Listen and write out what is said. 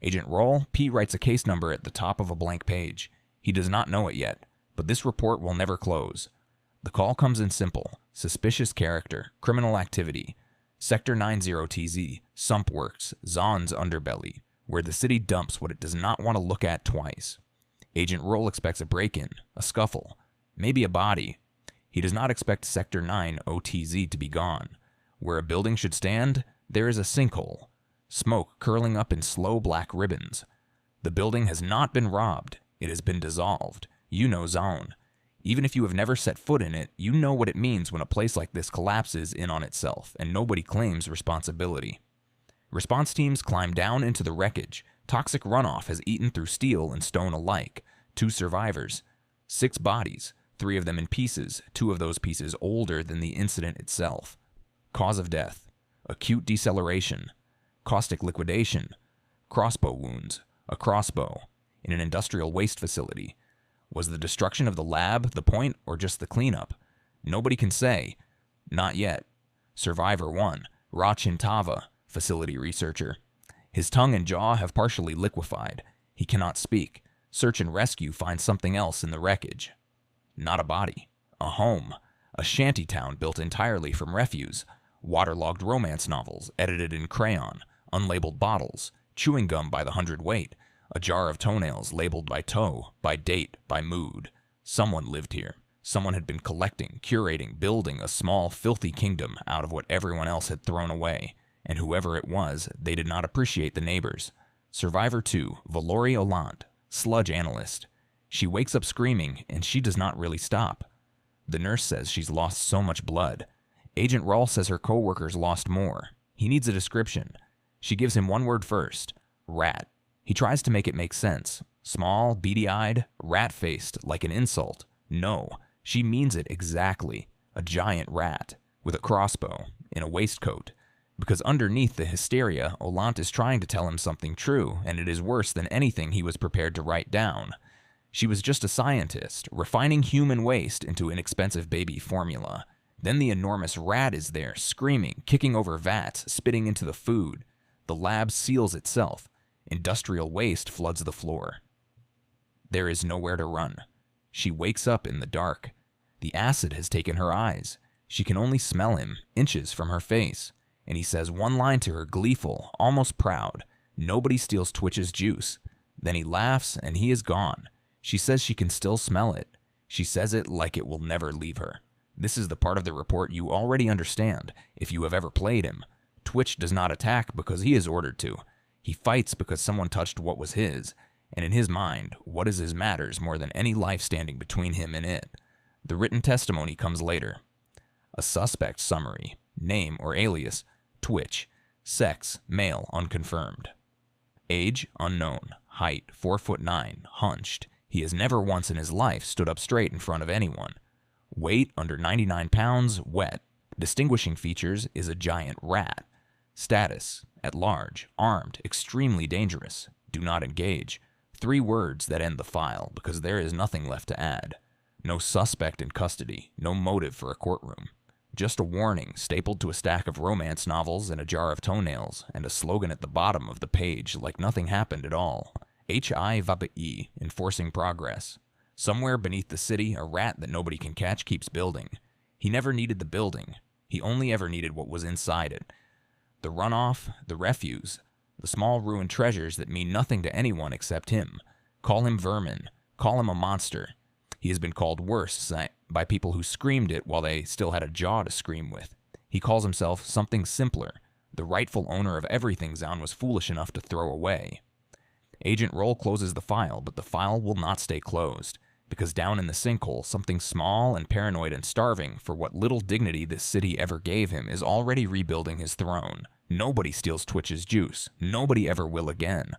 Agent Roll, P writes a case number at the top of a blank page. He does not know it yet, but this report will never close. The call comes in simple: suspicious character, criminal activity. Sector 90TZ, Sump Works, Zaun's underbelly, where the city dumps what it does not want to look at twice. Agent Roll expects a break-in, a scuffle, maybe a body. He does not expect Sector 9 OTZ to be gone. Where a building should stand, there is a sinkhole, smoke curling up in slow black ribbons. The building has not been robbed, it has been dissolved. You know Zaun. Even if you have never set foot in it, you know what it means when a place like this collapses in on itself and nobody claims responsibility. Response teams climb down into the wreckage. Toxic runoff has eaten through steel and stone alike. 2 survivors. 6 bodies, 3 of them in pieces, 2 of those pieces older than the incident itself. Cause of death: acute deceleration. Caustic liquidation. Crossbow wounds. A crossbow. In an industrial waste facility. Was the destruction of the lab the point or just the cleanup? Nobody can say. Not yet. Survivor 1, Rachintava, facility researcher. His tongue and jaw have partially liquefied. He cannot speak. Search and rescue finds something else in the wreckage. Not a body. A home. A shanty town built entirely from refuse. Waterlogged romance novels edited in crayon. Unlabeled bottles. Chewing gum by the hundredweight. A jar of toenails labeled by toe, by date, by mood. Someone lived here. Someone had been collecting, curating, building a small, filthy kingdom out of what everyone else had thrown away. And whoever it was, they did not appreciate the neighbors. Survivor 2, Valori Olant, sludge analyst. She wakes up screaming, and she does not really stop. The nurse says she's lost so much blood. Agent Rawl says her co-workers lost more. He needs a description. She gives him one word first: rat. He tries to make it make sense. Small, beady-eyed, rat-faced, like an insult. No, she means it exactly. A giant rat, with a crossbow, in a waistcoat. Because underneath the hysteria, Olant is trying to tell him something true, and it is worse than anything he was prepared to write down. She was just a scientist, refining human waste into inexpensive baby formula. Then the enormous rat is there, screaming, kicking over vats, spitting into the food. The lab seals itself. Industrial waste floods the floor. There is nowhere to run. She wakes up in the dark. The acid has taken her eyes. She can only smell him, inches from her face. And he says one line to her, gleeful, almost proud: "Nobody steals Twitch's juice." Then he laughs, and he is gone. She says she can still smell it. She says it like it will never leave her. This is the part of the report you already understand, if you have ever played him. Twitch does not attack because he is ordered to. He fights because someone touched what was his, and in his mind, what is his matters more than any life standing between him and it. The written testimony comes later. A suspect summary: name or alias, Twitch. Sex, male, unconfirmed. Age, unknown. Height, 4'9", hunched. He has never once in his life stood up straight in front of anyone. Weight, under 99 pounds, wet. Distinguishing features is a giant rat. Status: at large, armed, extremely dangerous. Do not engage. 3 words that end the file, because there is nothing left to add. No suspect in custody, no motive for a courtroom. Just a warning stapled to a stack of romance novels and a jar of toenails, and a slogan at the bottom of the page like nothing happened at all. HI-VAPE, enforcing progress. Somewhere beneath the city, a rat that nobody can catch keeps building. He never needed the building. He only ever needed what was inside it. The runoff, the refuse, the small ruined treasures that mean nothing to anyone except him. Call him vermin. Call him a monster. He has been called worse by people who screamed it while they still had a jaw to scream with. He calls himself something simpler, the rightful owner of everything Zaun was foolish enough to throw away. Agent Roll closes the file, but the file will not stay closed, because down in the sinkhole, something small and paranoid and starving for what little dignity this city ever gave him is already rebuilding his throne. Nobody steals Twitch's juice. Nobody ever will again.